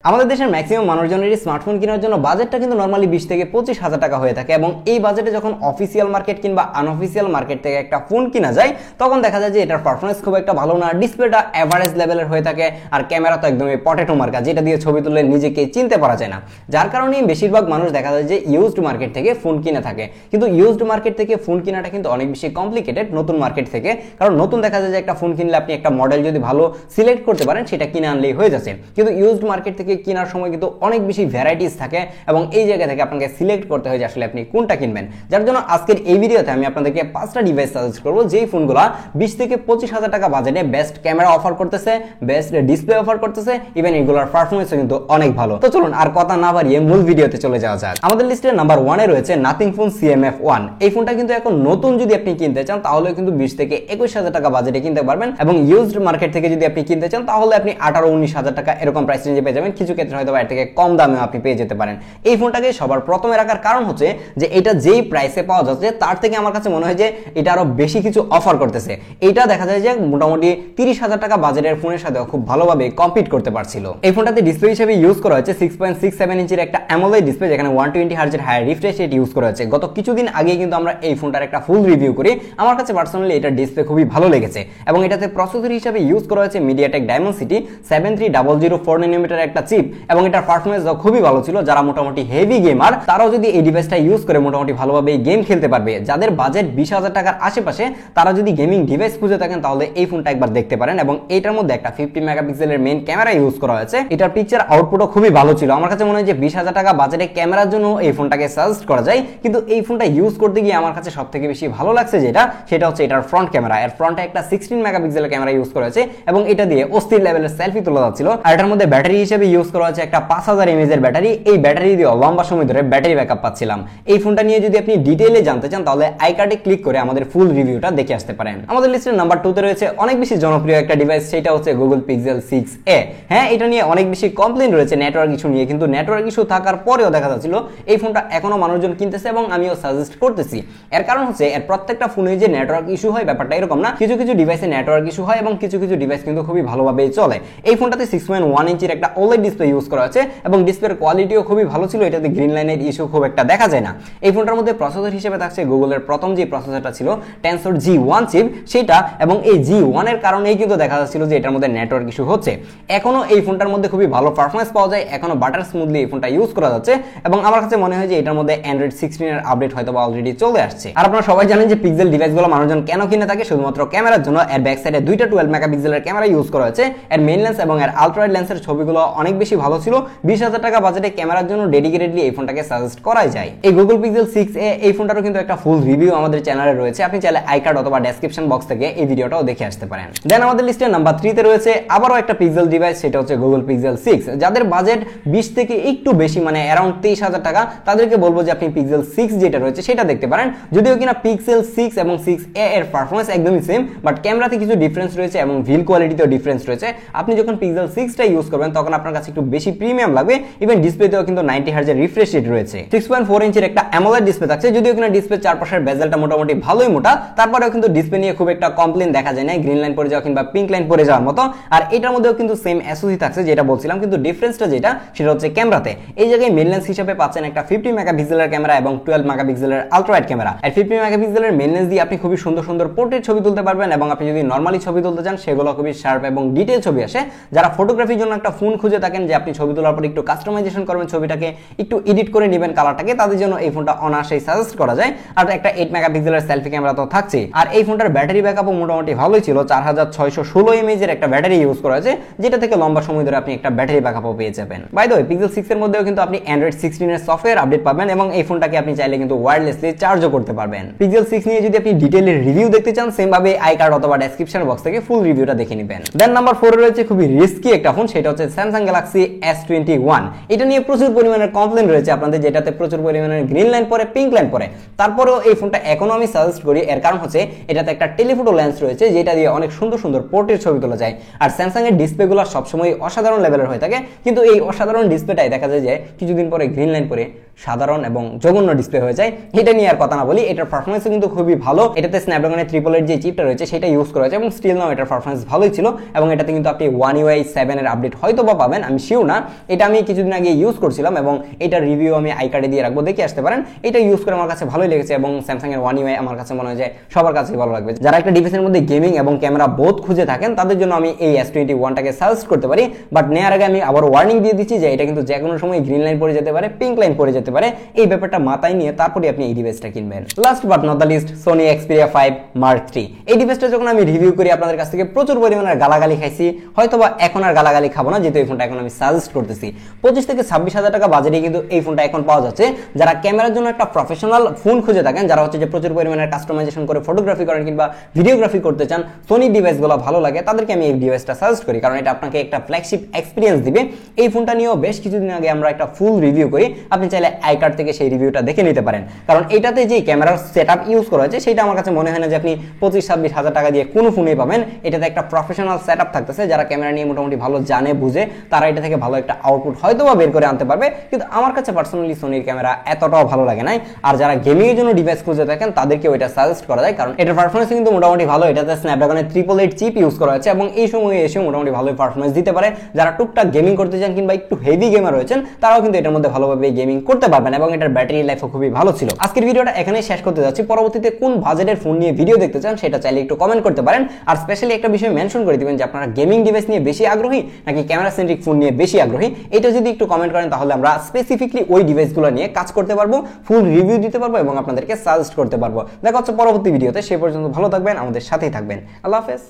আমাদের দেশের maximum মানুষজনেরই smartphone কেনার জন্য বাজেটটা কিন্তু নরমালি 20 থেকে 25,000 টাকা হয়ে থাকে এবং এই বাজেটে যখন অফিসিয়াল মার্কেট কিংবা আনঅফিসিয়াল মার্কেট থেকে একটা ফোন কিনা যায় তখন দেখা যায় যে এটার পারফরমেন্স খুব একটা ভালো না, ডিসপ্লেটা এভারেজ লেভেলের হয়ে থাকে আর ক্যামেরা তো একদমই পটেটো মার্কা, যেটা দিয়ে ছবি তুললে নিজেকে চিনতে পারা যায় না। যার কারণে বেশিরভাগ মানুষ দেখা যায় যে ইউজড মার্কেট থেকে ফোন কিনে থাকে, কিন্তু ইউজড মার্কেট থেকে ফোন কেনাটা কিন্তু অনেক বেশি কমপ্লিকেটেড নতুন মার্কেট থেকে, কারণ নতুন দেখা যায় যে একটা ফোন কিনলে আপনি একটা মডেল যদি ভালো সিলেক্ট করতে পারেন সেটা কিনে আনলেই হয়ে যাচ্ছে, কিন্তু ইউজড মার্কেট থেকে কেনার সময় কিন্তু অনেক বেশি ভ্যারাইটিস থাকে এবং এই জায়গা থেকে আপনাকে সিলেক্ট করতে হয় যে আসলে আপনি কোনটা কিনবেন। যার জন্য আজকের এই ভিডিওতে আমি আপনাদেরকে 5টা ডিভাইস সাজেস্ট করব যেই ফোনগুলো 20 থেকে 25,000 টাকা বাজেটে বেস্ট ক্যামেরা অফার করতেছে, বেস্ট ডিসপ্লে অফার করতেছে, ইভেন এগুলোর পারফরম্যান্সও কিন্তু অনেক ভালো। তো চলুন আর কথা না বাড়িয়ে মূল ভিডিওতে চলে যাওয়া যাক। আমাদের লিস্টের নাম্বার 1 এ রয়েছে নাথিং ফোন CMF1। এই ফোনটা কিন্তু এখন নতুন যদি আপনি কিনতে চান তাহলে কিন্তু 20 থেকে 21,000 টাকা বাজেটে কিনতে পারবেন এবং ইউজড মার্কেট থেকে যদি আপনি কিনতে চান তাহলে আপনি 18-19,000 টাকা এরকম প্রাইস রেঞ্জে পেয়ে যাবেন, কিছু ক্ষেত্রে হয়তো এর থেকে কম দামে আপনি পেয়ে যেতে পারেন। এই ফোনটাকে সবার প্রথমে রাখার কারণ হচ্ছে যে এটা যেই প্রাইসে পাওয়া যাচ্ছে তার থেকে আমার কাছে মনে হয় যে এটা আরো বেশি কিছু অফার করতেছে। এটা দেখা যায় যে মোটামুটি 30,000 টাকা বাজেটের ফোনের সাথে খুব ভালোভাবে কম্পিট করতে পারছিল। এই ফোনটাতে ডিসপ্লে হিসেবে ইউজ করা হয়েছে 6.67 ইঞ্চির একটা অ্যামোলেড ডিসপ্লে, যেখানে 120 হার্জের হাই রিফ্রেশ রেট ইউজ করা হয়েছে। গত কিছুদিন আগে কিন্তু আমরা এই ফোনটার একটা ফুল রিভিউ করি, আমার কাছে পার্সোনালি এটা ডিসপ্লে খুবই ভালো লেগেছে এবং এটাতে প্রসেসর হিসেবে ইউজ করা হয়েছে MediaTek Dimensity 73004 nanometer একটা চিপ এবং এটার পারফরম্যান্স খুবই ভালো ছিল। যারা মোটামুটি হেভি গেমার তারাও যদি এই ডিভাইসটা ইউজ করে মোটামুটি ভালোভাবে গেম খেলতে পারবে। যাদের বাজেট 20,000 টাকার আশেপাশে তারা যদি গেমিং ডিভাইস খুঁজে থাকেন তাহলে এই ফোনটা একবার দেখতে পারেন। এবং এটার মধ্যে একটা 50 মেগাপিক্সেলের মেইন ক্যামেরা ইউজ করা হয়েছে। এটার পিকচার আউটপুটও খুবই ভালো ছিল। আমার কাছে মনে হয় যে 20,000 টাকা বাজেটে ক্যামেরার জন্য এই ফোনটাকে সাজেস্ট করা যায়, কিন্তু এই ফোনটা ইউজ করতে গিয়ে আমার কাছে সবথেকে বেশি ভালো লাগছে সেটা হচ্ছে এটার ফ্রন্ট ক্যামেরা। এর ফ্রন্টে একটা 16 মেগাপিক্সেলের ক্যামেরা ইউজ করা হয়েছে এবং এটা দিয়ে অস্থির লেভেলের সেলফি তোলা যাচ্ছিল। আর এটার মধ্যে ব্যাটারি হিসেবে ইউজ করা হয়েছে একটা 5000 mAh এর ব্যাটারি। এই ব্যাটারি দিয়ে লম্বা সময় ধরে ব্যাটারি ব্যাকআপ পাচ্ছিলাম। এই ফোনটা নিয়ে যদি আপনি ডিটেইলে জানতে চান তাহলে আই কার্ডে ক্লিক করে আমাদের ফুল রিভিউটা দেখে আসতে পারেন। আমাদের লিস্টের নাম্বার 2 তে রয়েছে অনেক বেশি জনপ্রিয় একটা ডিভাইস, সেটা হচ্ছে Google Pixel 6a। হ্যাঁ, এটা নিয়ে অনেক বেশি কমপ্লেইন রয়েছে নেটওয়ার্ক ইস্যু নিয়ে, কিন্তু নেটওয়ার্ক ইস্যু থাকার পরেও দেখা যাচ্ছিল এই ফোনটা এখনো মানুষজন কিনতেছে এবং আমিও সাজেস্ট করতেছি। এর কারণ হচ্ছে এর প্রত্যেকটা ফোনে যে নেটওয়ার্ক ইস্যু হয় ব্যাপারটা এরকম না, কিছু কিছু ডিভাইসে নেটওয়ার্ক ইস্যু হয় এবং কিছু কিছু ডিভাইস কিন্তু খুবই ভালোভাবে চলে। এই ফোনটাতে 6.1 ইঞ্চির একটা OLED ডিসপ্লে ইউজ করা হয়েছে এবং ডিসপ্লের কোয়ালিটিও খুবই ভালো ছিল। এটাতে গ্রিন লাইনের ইস্যু খুব একটা দেখা যায় না। এই ফোনটার মধ্যে প্রসেসর হিসেবে থাকছে গুগলের প্রথম যে প্রসেসরটা ছিল Tensor G1 চিপ সেটা, এবং এই G1 এর কারণেই কিন্তু দেখা যাচ্ছিল যে এটার মধ্যে নেটওয়ার্ক ইস্যু হচ্ছে। এখনো এই ফোনটার মধ্যে খুবই ভালো পারফরম্যান্স পাওয়া যায়, এখনো বাটার স্মুথলি এই ফোনটা ইউজ করা যাচ্ছে এবং আমার কাছে মনে হয় যে এটার মধ্যে Android 16 এর আপডেট হয়তো বা অলরেডি চলে আসছে। আর আপনারা সবাই জানেন যে পিক্সেল ডিভাইসগুলো মানুষজন কেন কিনে থাকে, শুধুমাত্র ক্যামেরার জন্য। এর ব্যাক সাইডে দুইটা 12 মেগাপিক্সেলের ক্যামেরা ইউজ করা হয়েছে। এর মেইন লেন্স এবং এর আলট্রা ওয়াইড লেন্সের ছবিগুলো অনেক বেশি ভালো ছিল। 20,000 টাকা বাজেটে ক্যামেরার জন্য ডেডিকেটেডলি এই ফোনটাকে সাজেস্ট করাই যায়। এই Google Pixel 6a এই ফোনটারও কিন্তু একটা ফুল রিভিউ আমাদের চ্যানেলে রয়েছে, আপনি চাইলে আই কার্ড অথবা ডেসক্রিপশন বক্স থেকে এই ভিডিওটাও দেখে আসতে পারেন। দেন আমাদের লিস্টে নাম্বার 3 তে রয়েছে আবারও একটা পিক্সেল ডিভাইস, সেটা হচ্ছে Google Pixel 6। যাদের বাজেট 20 থেকে একটু বেশি মানে অ্যারাউন্ড 23,000 টাকা, তাদেরকে বলবো যে আপনি Pixel 6 যেটা রয়েছে সেটা দেখতে পারেন। যদিও কিনা Pixel 6 এবং 6a এর পারফরম্যান্স একদমই সেম, বাট ক্যামেরাতে কিছু ডিফারেন্স রয়েছে এবং ভিল কোয়ালিটিতেও ডিফারেন্স রয়েছে। আপনি যখন Pixel 6টা ইউজ করবেন তখন আপনার কাছে একটু বেশি প্রিমিয়াম লাগবে। ইভেন ডিসপ্লেতেও কিন্তু 90 হার্জ এর রিফ্রেশ রেট রয়েছে। 6.4 ইঞ্চির একটা অ্যামোলেড ডিসপ্লে থাকছে। যদিও কিনা ডিসপ্লে চারপাশের বেজেলটা মোটামুটি ভালোই মোটা, তারপরেও কিন্তু ডিসপ্লে নিয়ে খুব একটা কমপ্লেইন দেখা যায় না, গ্রিন লাইন পড়ে যাওয়া কিংবা পিঙ্ক লাইন পড়ে যাওয়ার মতো। আর এটার মধ্যেও কিন্তু সেম এসওসি থাকছে যেটা বলছিলাম, কিন্তু ডিফারেন্সটা যেটা সেটা হচ্ছে ক্যামেরাতে। এই জায়গায় মেইন লেন্স হিসেবে পাচ্ছেন একটা 50 মেগাপিক্সেলের ক্যামেরা এবং 12 মেগাপিক্সেলের আলট্রা ওয়াইড ক্যামেরা। আর 50 মেগাপিক্সেলের মেইন লেন্স দিয়ে আপনি খুবই সুন্দর সুন্দর পোর্ট্রেট ছবি তুলতে পারবেন এবং আপনি যদি নরমালি ছবি তুলতে চান সেগুলো খুবই শার্প এবং ডিটেইল ছবি আসে। যারা ফটোগ্রাফির জন্য একটা ফোন খুঁজে থাকেন যে আপনি ছবি তোলার পর একটু কাস্টমাইজেশন করবেন, ছবিটাকে একটু এডিট করে নেবেন কালারটাকে, তাদের জন্য এই ফোনটা অনায়াসেই সাজেস্ট করা যায়। আর একটা 8 মেগাপিক্সেলের সেলফি ক্যামেরা তো থাকছে। আর এই ফোনটার ব্যাটারি ব্যাকআপও মোটামুটি ভালোই ছিল। 4616 mAh এর একটা ব্যাটারি ইউজ করা হয়েছে, যেটা থেকে লম্বা সময় ধরে আপনি একটা ব্যাটারি ব্যাকআপও পেয়ে যাবেন। বাই দ্য ওয়ে, Pixel 6 এর মধ্যেও কিন্তু আপনি Android 16 এর সফটওয়্যার আপডেট পাবেন এবং এই ফোনটাকে আপনি চাইলে কিন্তু ওয়্যারলেসলি চার্জও করতে পারবেন। Pixel 6 নিয়ে যদি আপনি ডিটেইলের রিভিউ দেখতে চান, সেম ভাবে আই কার্ড অথবা ডেসক্রিপশন বক্স থেকে ফুল রিভিউটা দেখে নেবেন। দেন নাম্বার 4 এ রয়েছে খুবই রিস্কি একটা ফোন, সেটা হচ্ছে Samsung Galaxy S21। এটা নিয়ে প্রচুর পরিমাণের কমপ্লেইন রয়েছে আপনাদের, যেটাতে প্রচুর পরিমাণের গ্রিন লাইন পরে পিঙ্ক লাইন পরে। তারপরেও এই ফোনটা এখনো আমি সাজেস্ট করি। এর কারণ হচ্ছে এটাতে একটা টেলিফোটো লেন্স রয়েছে যেটা দিয়ে অনেক সুন্দর সুন্দর পোর্ট্রেট ছবি তোলা যায়। আর স্যামসাং এর ডিসপ্লেগুলো সবসময় অসাধারণ লেভেলের হয়ে থাকে, কিন্তু এই অসাধারণ ডিসপ্লেটাই দেখা যায় যে কিছুদিন পরে গ্রিন লাইন পরে সাধারণ এবং জঘন্য ডিসপ্লে হয়ে যায়। এটা নিয়ে আর কথা না বলি, এটার পারফরম্যান্সও কিন্তু খুবই ভালো। এটাতে স্ন্যাপড্রাগনের 888 যে চিপটা রয়েছে সেটা ইউজ করা হয়েছে এবং স্টিল নাও এটার পারফরম্যান্স ভালোই ছিল। এবং এটাতে কিন্তু আপনি One UI 7 এর আপডেট হয়তো বা পাবেন, আমি শিওর না। এটা আমি কিছুদিন আগে ইউজ করছিলাম এবং এটার রিভিউ আমি আই কার্ডে দিয়ে রাখবো, দেখে আসতে পারেন। এটা ইউজ করে আমার কাছে ভালোই লেগেছে এবং স্যামসাং এর One UI আমার কাছে মনে হয় যে সবার কাছেই ভালো লাগবে। যারা একটা ডিভাইসের মধ্যে গেমিং এবং ক্যামেরা বোথ খুঁজে থাকেন তাদের জন্য আমি এই S21টাকে সাজেস্ট করতে পারি। বাট নেওয়ার আগে আমি আবার ওয়ার্নিং দিয়ে দিচ্ছি যে এটা কিন্তু যে কোনো সময় গ্রিন লাইন পড়ে যেতে পারে, পিঙ্ক লাইন পড়ে যেতে পারে। এই ব্যাপারটা মাথায় নিয়ে তারপরে আপনি এই ডিভাইসটা কিনবেন। Last but not the list, Sony Xperia 5 Mark III। এই ডিভাইসটা যখন আমি রিভিউ করি আপনাদের কাছ থেকে প্রচুর পরিমাণে গালাগালি খাইছি, হয়তোবা এখন আর গালাগালি খাবো না, যেহেতু এই ফোনটা এখন আমি সাজেস্ট করতেছি। 25 থেকে 26,000 টাকা বাজেটে কিন্তু এই ফোনটা এখন পাওয়া যাচ্ছে। যারা ক্যামেরার জন্য একটা প্রফেশনাল ফোন খুঁজে থাকেন, যারা হচ্ছে যে প্রচুর পরিমাণে কাস্টমাইজেশন করে ফটোগ্রাফি করেন কিংবা ভিডিওগ্রাফি করতে চান, সোনি ডিভাইসগুলো ভালো লাগে, তাদেরকে আমি এই ডিভাইসটা সাজেস্ট করি, কারণ এটা আপনাকে একটা ফ্ল্যাগশিপ এক্সপিরিয়েন্স দিবে। এই ফোনটা নিয়েও বেশ কিছুদিন আগে আমরা একটা ফুল রিভিউ করি, আপনি চাইলে আই কার্ড থেকে সেই রিভিউটা দেখে নিতে পারেন। কারণ এটাতে যে ক্যামেরার সেটআপ ইউজ করা হয়েছে সেটা আমার কাছে মনে হয় না যে আপনি 25-26,000 টাকা দিয়ে কোনো ফোনে পাবেন। এটাতে একটা প্রফেশনাল সেটআপ থাকতেছে, যারা ক্যামেরা নিয়ে মোটামুটি ভালো জানে বুঝে তারা এটা থেকে ভালো একটা আউটপুট হয়তোবা বের করে আনতে পারবে। কিন্তু আমার কাছে পার্সোনালি সোনির ক্যামেরা এতটাও ভালো লাগে নাই। আর যারা গেমিং এর জন্য ডিভাইস খুঁজে থাকেন তাদেরকেও এটা সাজেস্ট করা যায়, কারণ এটার পারফরমেন্স কিন্তু মোটামুটি ভালো। এটাতে স্ন্যাপড্রাগনের 888 চিপ ইউজ করা হয়েছে এবং এই সময়ে এসে মোটামুটি ভালো পারফরমেন্স দিতে পারে। যারা টুকটাক গেমিং করতে চান কিংবা একটু হেভি গেমার রয়েছেন তারাও কিন্তু এটার মধ্যে ভালোভাবে গেমিং করতে পারবেন এবং এটার ব্যাটারি লাইফও খুবই ভালো ছিল। আজকের ভিডিওটা এখানেই শেষ করতে যাচ্ছি। পরবর্তীতে কোন বাজেটের ফোন নিয়ে ভিডিও দেখতে চান সেটা চাইলে একটু কমেন্ট করতে পারেন। আর স্পেশালি একটা বিষয় মেনশন করে দিবেন যে আপনারা গেমিং ডিভাইস নিয়ে বেশি আগ্রহী নাকি ক্যামেরা সেন্ট্রিক ফোন নিয়ে বেশি আগ্রহী। এটা যদি একটু কমেন্ট করেন তাহলে আমরা স্পেসিফিকলি ওই ডিভাইসগুলো নিয়ে কাজ করতে পারবো, ফুল রিভিউ দিতে পারবো এবং আপনাদেরকে সাজেস্ট করতে পারবো। দেখা হচ্ছে পরবর্তী ভিডিওতে। সে পর্যন্ত ভালো থাকবেন, আমাদের সাথেই থাকবেন। আল্লাহ হাফেজ।